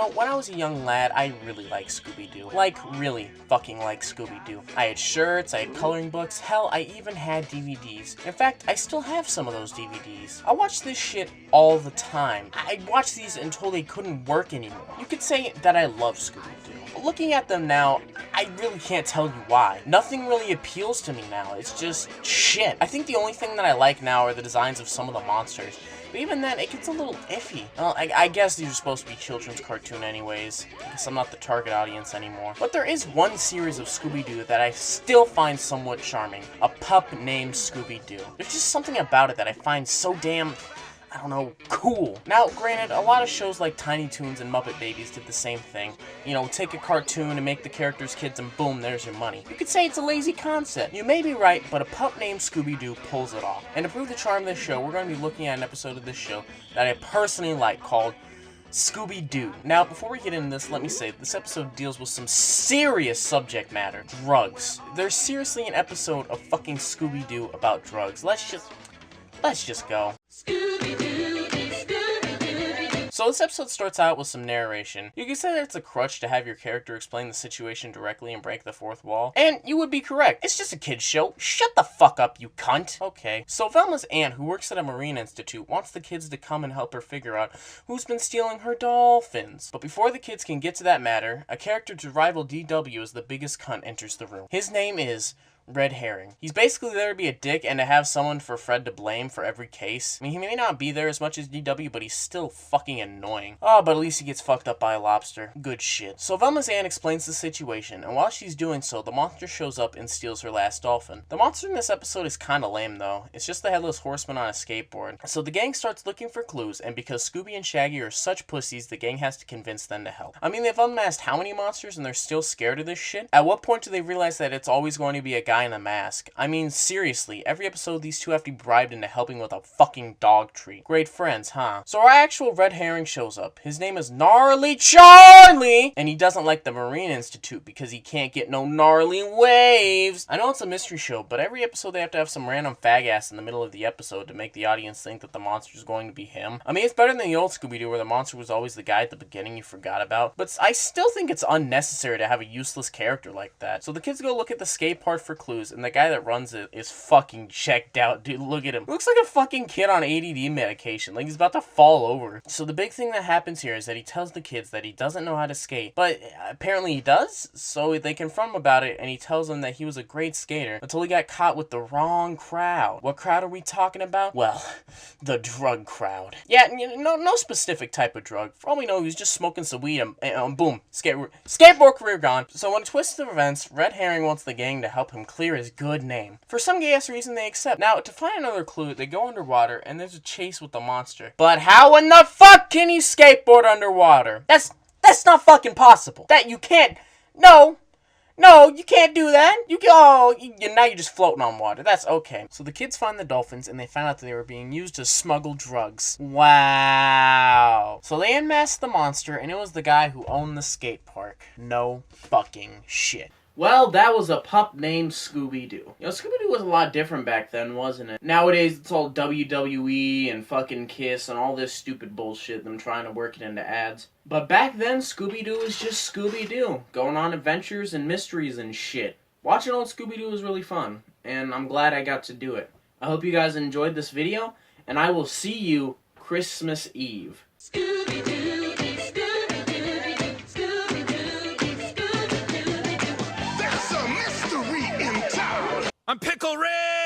know, when I was a young lad, I really liked Scooby-Doo. Like, really fucking like Scooby-Doo. I had shirts, I had coloring books, hell, I even had DVDs. In fact, I still have some of those DVDs. I watched this shit all the time. I'd watch these until they couldn't work anymore. You could say that I love Scooby-Doo. But looking at them now, I really can't tell you why. Nothing really appeals to me now. It's just shit. I think the only thing that I like now are the designs of some of the monsters. But even then, it gets a little iffy. Well, I guess these are supposed to be children's cartoon anyways. I guess I'm not the target audience anymore. But there is one series of Scooby-Doo that I still find somewhat charming. A Pup Named Scooby Doo. There's just something about it that I find so damn, I don't know, cool. Now, granted, a lot of shows like Tiny Toons and Muppet Babies did the same thing. You know, take a cartoon and make the characters kids and boom, there's your money. You could say it's a lazy concept. You may be right, but A Pup Named Scooby Doo pulls it off. And to prove the charm of this show, we're going to be looking at an episode of this show that I personally like called Scooby-Doo. Now, before we get into this, let me say, this episode deals with some serious subject matter. Drugs. There's seriously an episode of fucking Scooby-Doo about drugs. Let's just go. So this episode starts out with some narration. You can say that it's a crutch to have your character explain the situation directly and break the fourth wall. And you would be correct. It's just a kid's show. Shut the fuck up, you cunt. Okay. So Velma's aunt, who works at a marine institute, wants the kids to come and help her figure out who's been stealing her dolphins. But before the kids can get to that matter, a character to rival DW as the biggest cunt enters the room. His name is Red Herring. He's basically there to be a dick and to have someone for Fred to blame for every case. I mean, he may not be there as much as DW, but he's still fucking annoying. Oh, but at least he gets fucked up by a lobster. Good shit. So Velma's aunt explains the situation, and while she's doing so, the monster shows up and steals her last dolphin. The monster in this episode is kinda lame, though. It's just the Headless Horseman on a skateboard. So the gang starts looking for clues, and because Scooby and Shaggy are such pussies, the gang has to convince them to help. I mean, they've unmasked how many monsters, and they're still scared of this shit? At what point do they realize that it's always going to be a guy in a mask? I mean, seriously, every episode these two have to be bribed into helping with a fucking dog treat. Great friends, huh? So our actual Red Herring shows up. His name is Gnarly Charlie! And he doesn't like the Marine Institute because he can't get no gnarly waves. I know it's a mystery show, but every episode they have to have some random fag ass in the middle of the episode to make the audience think that the monster is going to be him. I mean, it's better than the old Scooby-Doo where the monster was always the guy at the beginning you forgot about, but I still think it's unnecessary to have a useless character like that. So the kids go look at the skate park for clues, and the guy that runs it is fucking checked out, dude. Look at him. Looks like a fucking kid on ADD medication. Like he's about to fall over. So the big thing that happens here is that he tells the kids that he doesn't know how to skate, but apparently he does. So they confront him about it, and he tells them that he was a great skater until he got caught with the wrong crowd. What crowd are we talking about? Well, the drug crowd. Yeah, no specific type of drug. For all we know, he was just smoking some weed and boom, skateboard career gone. So in a twist of events, Red Herring wants the gang to help him clear his good name. For some gay-ass reason, they accept. Now, to find another clue, they go underwater, and there's a chase with the monster. But how in the fuck can you skateboard underwater? That's not fucking possible. That you can't. No, you can't do that. Now you're just floating on water. That's okay. So the kids find the dolphins, and they find out that they were being used to smuggle drugs. Wow. So they unmasked the monster, and it was the guy who owned the skate park. No fucking shit. Well, that was A Pup Named Scooby Doo. You know, Scooby Doo was a lot different back then, wasn't it? Nowadays, it's all WWE and fucking Kiss and all this stupid bullshit, them trying to work it into ads. But back then, Scooby Doo was just Scooby Doo, going on adventures and mysteries and shit. Watching old Scooby Doo was really fun, and I'm glad I got to do it. I hope you guys enjoyed this video, and I will see you Christmas Eve. Scooby-Doo. I'm Pickle Rick!